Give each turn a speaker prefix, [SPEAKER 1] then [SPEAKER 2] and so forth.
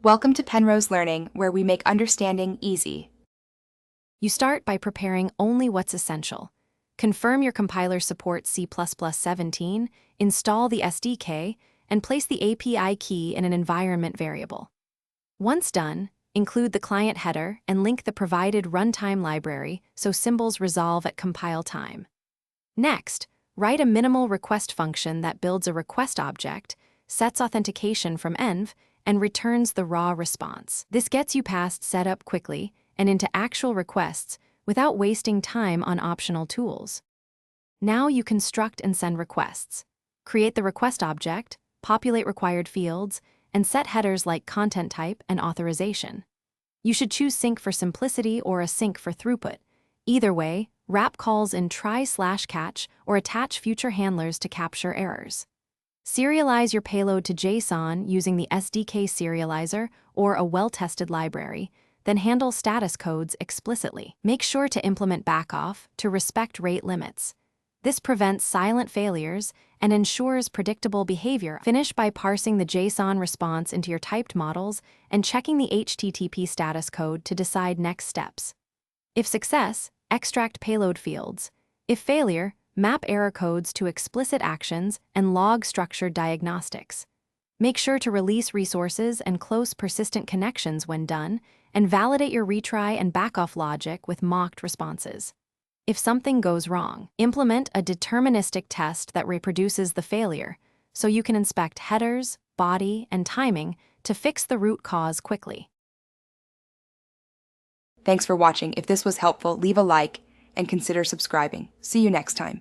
[SPEAKER 1] Welcome to Penrose Learning, where we make understanding easy.
[SPEAKER 2] You start by preparing only what's essential. Confirm your compiler supports C++17, install the SDK, and place the API key in an environment variable. Once done, include the client header and link the provided runtime library so symbols resolve at compile time. Next, write a minimal request function that builds a request object, sets authentication from env, and returns the raw response. This gets you past setup quickly and into actual requests without wasting time on optional tools. Now you construct and send requests. Create the request object, populate required fields, and set headers like content type and authorization. You should choose sync for simplicity or async for throughput. Either way, wrap calls in try/catch or attach future handlers to capture errors. Serialize your payload to JSON using the SDK serializer or a well-tested library, then handle status codes explicitly. Make sure to implement backoff to respect rate limits. This prevents silent failures and ensures predictable behavior. Finish by parsing the JSON response into your typed models and checking the HTTP status code to decide next steps. If success, extract payload fields. If failure, map error codes to explicit actions and log structured diagnostics. Make sure to release resources and close persistent connections when done, and validate your retry and backoff logic with mocked responses. If something goes wrong, implement a deterministic test that reproduces the failure, so you can inspect headers, body, and timing to fix the root cause quickly.
[SPEAKER 1] Thanks for watching. If this was helpful, leave a like and consider subscribing. See you next time.